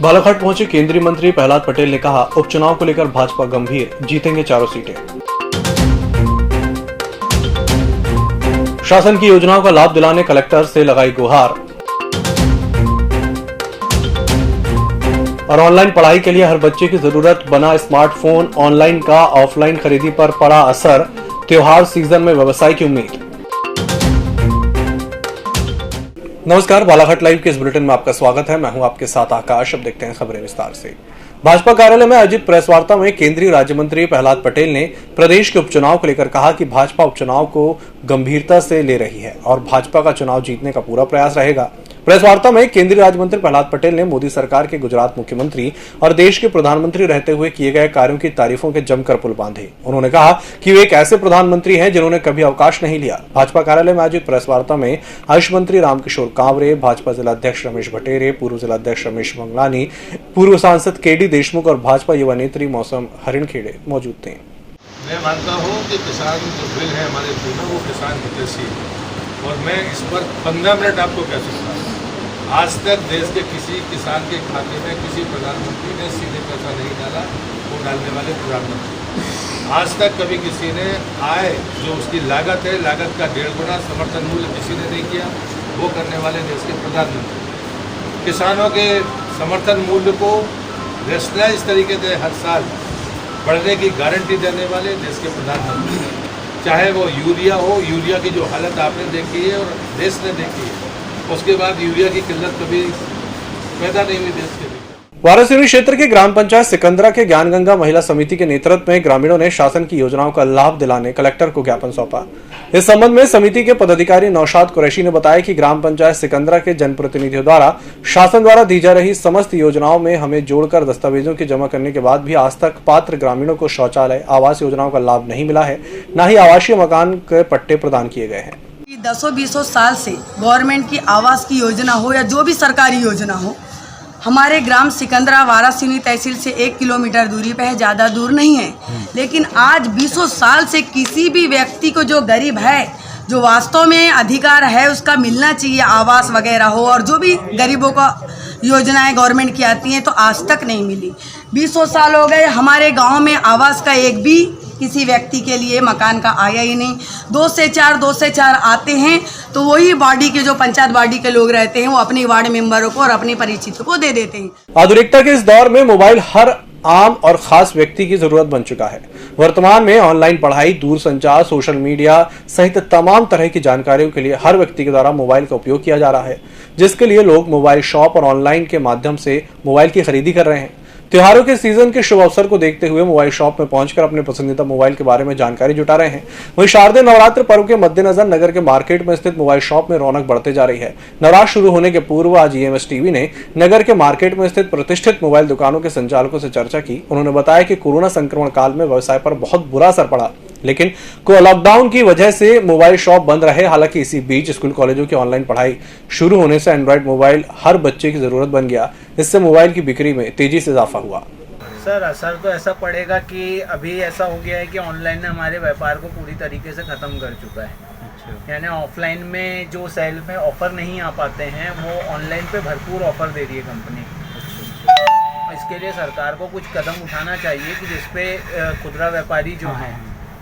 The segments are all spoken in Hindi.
बालाघाट पहुंचे केंद्रीय मंत्री प्रहलाद पटेल ने कहा, उपचुनाव को लेकर भाजपा गंभीर, जीतेंगे चारों सीटें। शासन की योजनाओं का लाभ दिलाने कलेक्टर से लगाई गुहार। और ऑनलाइन पढ़ाई के लिए हर बच्चे की जरूरत बना स्मार्टफोन, ऑनलाइन का ऑफलाइन खरीदी पर पड़ा असर, त्योहार सीजन में व्यवसाय की उम्मीद। नमस्कार, बालाघाट लाइव के इस बुलेटिन में आपका स्वागत है। मैं हूं आपके साथ आकाश। अब देखते हैं खबरें विस्तार से। भाजपा कार्यालय में आयोजित प्रेस वार्ता में केंद्रीय राज्य मंत्री प्रहलाद पटेल ने प्रदेश के उपचुनाव को लेकर कहा कि भाजपा उपचुनाव को गंभीरता से ले रही है और भाजपा का चुनाव जीतने का पूरा प्रयास रहेगा। प्रेस वार्ता में केंद्रीय राज्य मंत्री प्रहलाद पटेल ने मोदी सरकार के गुजरात मुख्यमंत्री और देश के प्रधानमंत्री रहते हुए किए गए कार्यों की तारीफों के जमकर पुल बांधे। उन्होंने कहा कि वे एक ऐसे प्रधानमंत्री हैं जिन्होंने कभी अवकाश नहीं लिया। भाजपा कार्यालय में आयोजित प्रेस वार्ता में आयुष मंत्री रामकिशोर कांवरे, भाजपा जिलाध्यक्ष रमेश भटेरे, पूर्व जिलाध्यक्ष रमेश मंगलानी, पूर्व सांसद केडी देशमुख और भाजपा युवा नेत्री मौसम हरिणखेड़े मौजूद थे। मैं मानता हूँ कि किसान जो बिल है हमारे बिल में वो किसान हितैषी है और मैं इस पर 15 मिनट आपको कह सकता हूँ। आज तक देश के किसी किसान के खाते में किसी प्रधानमंत्री ने सीधे पैसा नहीं डाला, वो डालने वाले प्रधानमंत्री। आज तक कभी किसी ने आय जो उसकी लागत है, लागत का 1.5 गुना समर्थन मूल्य किसी ने नहीं किया, वो करने वाले देश के प्रधानमंत्री। किसानों के समर्थन मूल्य को रेशनलाइज तरीके से हर साल बढ़ने की गारंटी देने वाले देश के प्रधानमंत्री। चाहे वो यूरिया हो, यूरिया की जो हालत आपने देखी है और देश ने देखी है, उसके बाद यूरिया की किल्लत कभी पैदा नहीं हुई देश के लिए। वारासिवनी क्षेत्र के ग्राम पंचायत सिकंदरा के ज्ञान गंगा महिला समिति के नेतृत्व में ग्रामीणों ने शासन की योजनाओं का लाभ दिलाने कलेक्टर को ज्ञापन सौंपा। इस संबंध में समिति के पदाधिकारी नौशाद कुरैशी ने बताया कि ग्राम पंचायत सिकंदरा के जनप्रतिनिधियों द्वारा शासन द्वारा दी जा रही समस्त योजनाओं में हमें जोड़कर दस्तावेजों की जमा करने के बाद भी आज तक पात्र ग्रामीणों को शौचालय, आवास योजनाओं का लाभ नहीं मिला है, न ही आवासीय मकान के पट्टे प्रदान किए गए हैं। 10-20 साल से गवर्नमेंट की आवास की योजना हो या जो भी सरकारी योजना हो, हमारे ग्राम सिकंदरा वारासिवनी तहसील से 1 किलोमीटर दूरी पे है, ज़्यादा दूर नहीं है। लेकिन आज 20 साल से किसी भी व्यक्ति को जो गरीब है, जो वास्तव में अधिकार है उसका मिलना चाहिए, आवास वगैरह हो और जो भी गरीबों का योजनाएं गवर्नमेंट की आती हैं, तो आज तक नहीं मिली। 20 साल हो गए, हमारे गांव में आवास का एक भी किसी व्यक्ति के लिए मकान का आया ही नहीं। 2 से 4 आते हैं तो वही बॉडी के जो पंचायत बॉडी के लोग रहते हैं वो अपने वार्ड मेंबरों को और अपने परिचितों को दे देते हैं। आधुनिकता के इस दौर में मोबाइल हर आम और खास व्यक्ति की जरूरत बन चुका है। वर्तमान में ऑनलाइन पढ़ाई, दूर संचार, सोशल मीडिया सहित तमाम तरह की जानकारियों के लिए हर व्यक्ति के द्वारा मोबाइल का उपयोग किया जा रहा है, जिसके लिए लोग मोबाइल शॉप और ऑनलाइन के माध्यम से मोबाइल की खरीदी कर रहे हैं। त्योहारों के सीजन के शुभ अवसर को देखते हुए मोबाइल शॉप में पहुंचकर अपने पसंदीदा मोबाइल के बारे में जानकारी जुटा रहे हैं। वहीं शारदीय नवरात्र पर्व के मद्देनजर नगर के मार्केट में स्थित मोबाइल शॉप में रौनक बढ़ते जा रही है। नवरात्र शुरू होने के पूर्व आज EMS टीवी ने नगर के मार्केट में स्थित प्रतिष्ठित मोबाइल दुकानों के संचालकों से चर्चा की। उन्होंने बताया कि कोरोना संक्रमण काल में व्यवसाय पर बहुत बुरा असर पड़ा, लेकिन लॉकडाउन की वजह से मोबाइल शॉप बंद रहे। हालांकि इसी बीच स्कूल कॉलेजों की ऑनलाइन पढ़ाई शुरू होने से एंड्रॉइड मोबाइल हर बच्चे की जरूरत बन गया। इससे मोबाइल की बिक्री में तेजी से इजाफा हुआ। सर, असर तो ऐसा पड़ेगा कि अभी ऐसा हो गया है कि ऑनलाइन ने हमारे व्यापार को पूरी तरीके से ख़त्म कर चुका है। यानी ऑफलाइन में जो सेल में ऑफ़र नहीं आ पाते हैं, वो ऑनलाइन पे भरपूर ऑफ़र दे रही है कंपनी। इसके लिए सरकार को कुछ कदम उठाना चाहिए कि जिसपे खुदरा व्यापारी जो हैं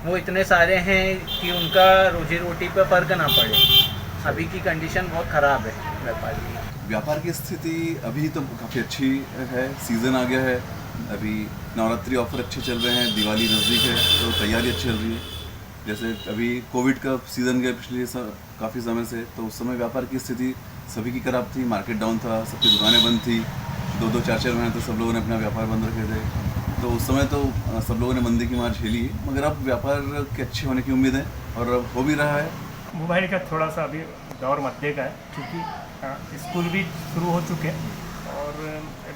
वो इतने सारे हैं कि उनका रोजी रोटी पे फर्क ना पड़े। अभी की कंडीशन बहुत ख़राब है व्यापार की स्थिति अभी तो काफ़ी अच्छी है। सीज़न आ गया है, अभी नवरात्रि ऑफर अच्छे चल रहे हैं, दिवाली नज़दीक है तो तैयारी अच्छी चल रही है। जैसे अभी कोविड का सीज़न गया पिछले काफ़ी समय से, तो उस समय व्यापार की स्थिति सभी की खराब थी। मार्केट डाउन था, सबकी दुकानें बंद थी, 2-4 महीने तो सब लोगों ने अपना व्यापार बंद रखे थे। तो उस समय तो सब लोगों ने मंदी की मार झेली, मगर अब व्यापार के अच्छे होने की उम्मीद है और अब हो भी रहा है। मोबाइल का थोड़ा सा अभी दौर मध्य का है, क्योंकि स्कूल भी शुरू हो चुके हैं और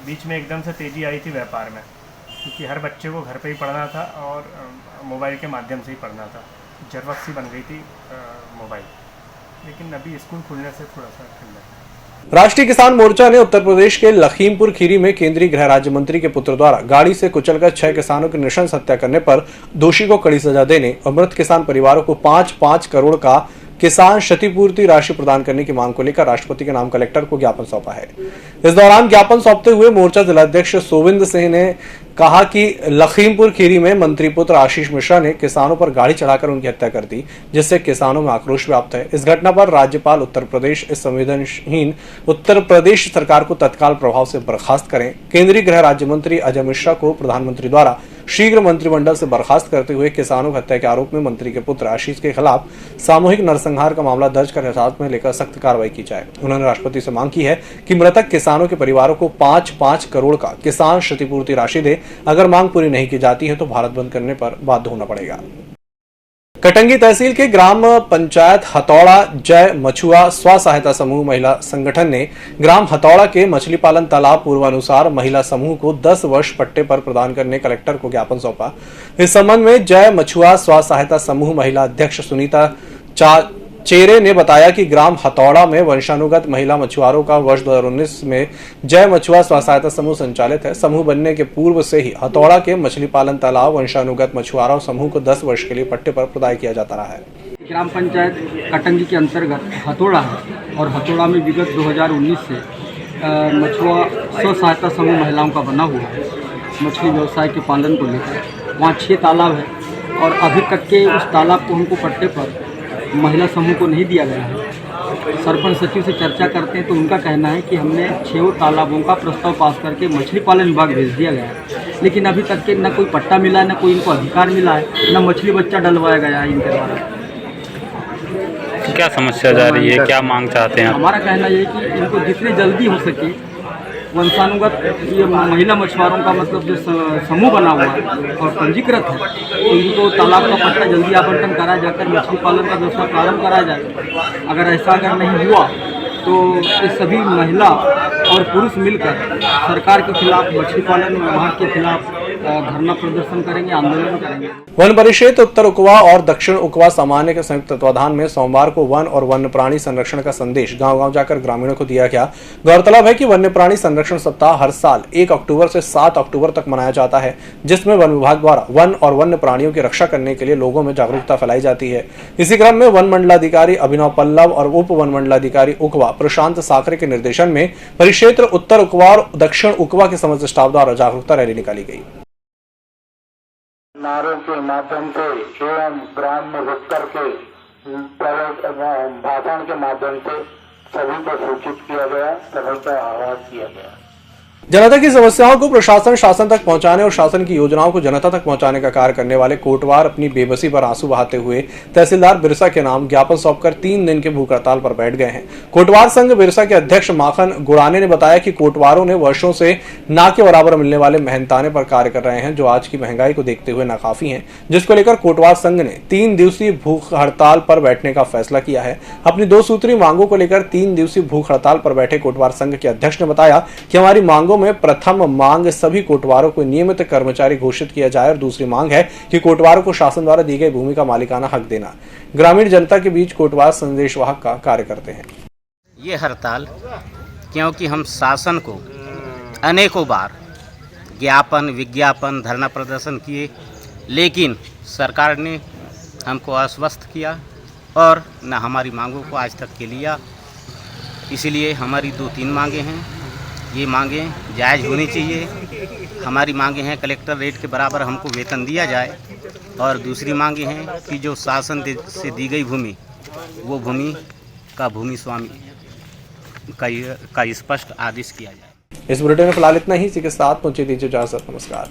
बीच में एकदम से तेज़ी आई थी व्यापार में, क्योंकि हर बच्चे को घर पे ही पढ़ना था और मोबाइल के माध्यम से ही पढ़ना था। ज़रूरत सी बन गई थी मोबाइल, लेकिन अभी स्कूल खुलने से थोड़ा सा ठंड है। राष्ट्रीय किसान मोर्चा ने उत्तर प्रदेश के लखीमपुर खीरी में केंद्रीय गृह राज्य मंत्री के पुत्र द्वारा गाड़ी से कुचलकर 6 किसानों की नृशंस हत्या करने पर दोषी को कड़ी सजा देने और मृत किसान परिवारों को 5-5 करोड़ का किसान क्षतिपूर्ति राशि प्रदान करने की मांग को लेकर राष्ट्रपति के नाम कलेक्टर को ज्ञापन सौंपा है। इस दौरान ज्ञापन सौंपते हुए मोर्चा जिलाध्यक्ष सोविंद सिंह ने कहा कि लखीमपुर खीरी में मंत्री पुत्र आशीष मिश्रा ने किसानों पर गाड़ी चढ़ाकर उनकी हत्या कर दी, जिससे किसानों में आक्रोश व्याप्त है। इस घटना पर राज्यपाल उत्तर प्रदेश इस संवेदनहीन उत्तर प्रदेश सरकार को तत्काल प्रभाव से बर्खास्त करें। केंद्रीय गृह राज्य मंत्री अजय मिश्रा को प्रधानमंत्री द्वारा शीघ्र मंत्रिमंडल से बर्खास्त करते हुए किसानों की हत्या के आरोप में मंत्री के पुत्र आशीष के खिलाफ सामूहिक नरसंहार का मामला दर्ज कर हिरासत में लेकर सख्त कार्रवाई की जाए। उन्होंने राष्ट्रपति से मांग की है कि मृतक किसानों के परिवारों को 5-5 करोड़ का किसान क्षतिपूर्ति राशि दे। अगर मांग पूरी नहीं की जाती है तो भारत बंद करने पर बाध्य होना पड़ेगा। कटंगी तहसील के ग्राम पंचायत हथौड़ा जय मछुआ स्व सहायता समूह महिला संगठन ने ग्राम हथौड़ा के मछली पालन तालाब पूर्वानुसार महिला समूह को 10 वर्ष पट्टे पर प्रदान करने कलेक्टर को ज्ञापन सौंपा। इस संबंध में जय मछुआ स्व सहायता समूह महिला अध्यक्ष सुनीता चेरे ने बताया कि ग्राम हथौड़ा में वंशानुगत महिला मछुआरों का वर्ष 2019 में जय मछुआ स्व सहायता समूह संचालित है। समूह बनने के पूर्व से ही हथौड़ा के मछली पालन तालाब वंशानुगत मछुआरों समूह को 10 वर्ष के लिए पट्टे पर प्रदान किया जाता रहा है। ग्राम पंचायत कटंगी के अंतर्गत हथौड़ा है और हथौड़ा में विगत 2019 से मछुआ स्व सहायता समूह महिलाओं का बना हुआ है। मछली व्यवसाय के पालन को लेकर वहाँ 6 तालाब है और अभी तक के उस तालाब को हमको पट्टे पर महिला समूह को नहीं दिया गया है। सरपंच सचिव से चर्चा करते हैं तो उनका कहना है कि हमने 6 तालाबों का प्रस्ताव पास करके मछली पालन विभाग भेज दिया गया है, लेकिन अभी तक के न कोई पट्टा मिला है, न कोई इनको अधिकार मिला है, न मछली बच्चा डलवाया गया है इनके द्वारा। क्या समस्या जा रही है, क्या मांग चाहते हैं? हमारा कहना यह है कि इनको जितनी जल्दी हो सके वंशानुगत ये महिला मछुआरों का मतलब जो समूह बना हुआ है और पंजीकृत है तो इनको तालाब का पट्टा जल्दी आवंटन कराया जाकर मछली पालन का व्यवसाय प्रारंभ कराया जाए। अगर ऐसा नहीं हुआ तो ये सभी महिला और पुरुष मिलकर सरकार के खिलाफ मछली पालन विभाग के खिलाफ धरना प्रदर्शन करेंगे, आंदोलन करेंगे। वन परिक्षेत्र उत्तर उकवा और दक्षिण उकवा सामान्य के संयुक्त तत्वाधान में सोमवार को वन और वन्य प्राणी संरक्षण का संदेश गांव-गांव जाकर ग्रामीणों को दिया गया। गौरतलब है कि वन्य प्राणी संरक्षण सप्ताह हर साल 1 अक्टूबर से 7 अक्टूबर तक मनाया जाता है, जिसमें वन विभाग द्वारा वन और वन्य प्राणियों की रक्षा करने के लिए लोगों में जागरूकता फैलाई जाती है। इसी क्रम में वन मंडलाधिकारी अभिनव पल्लव और उप वन मंडलाधिकारी उकवा प्रशांत साखरे के निर्देशन में परिक्षेत्र उत्तर उकवा और दक्षिण उकवा के समस्त स्टाफ द्वारा जागरूकता रैली निकाली गई। नारों के माध्यम से एवं ग्राम में घुसकर के भाषण के माध्यम से सभी को सूचित किया गया, सभी का आह्वान किया गया। जनता की समस्याओं को प्रशासन शासन तक पहुंचाने और शासन की योजनाओं को जनता तक पहुंचाने का कार्य करने वाले कोटवार अपनी बेबसी पर आंसू बहाते हुए तहसीलदार बिरसा के नाम ज्ञापन सौंपकर 3 दिन के भूख हड़ताल पर बैठ गए हैं। कोटवार संघ बिरसा के अध्यक्ष माखन गुड़ाने ने बताया कि कोटवारों ने वर्षों से ना के बराबर मिलने वाले मेहनताने पर कार्य कर रहे हैं, जो आज की महंगाई को देखते हुए नाकाफी है, जिसको लेकर कोटवार संघ ने 3 दिवसीय भूख हड़ताल पर बैठने का फैसला किया है। अपनी 2 सूत्रीय मांगों को लेकर 3 दिवसीय भूख हड़ताल पर बैठे कोटवार संघ के अध्यक्ष ने बताया कि हमारी मांगों में प्रथम मांग सभी कोटवारों को नियमित कर्मचारी घोषित किया जाए और दूसरी मांग है कि कोटवारों को शासन द्वारा दी गई भूमि का मालिकाना हक देना। ग्रामीण जनता के बीच कोटवार संदेशवाहक का कार्य करते हैं। ये हड़ताल क्योंकि हम शासन को अनेकों बार ज्ञापन विज्ञापन धरना प्रदर्शन किए, लेकिन सरकार ने हमको आश्वस्त किया और न हमारी मांगों को आज तक के लिया। इसलिए हमारी 2-3 मांगे हैं। ये मांगें जायज़ होनी चाहिए। हमारी मांगे हैं कलेक्टर रेट के बराबर हमको वेतन दिया जाए और दूसरी मांगे हैं कि जो शासन से दी गई भूमि वो भूमि का भूमि स्वामी का स्पष्ट आदेश किया जाए। इस बुलेटिन में फिलहाल इतना ही। इसी के साथ पहुंचे दीजिए इजाजत। नमस्कार।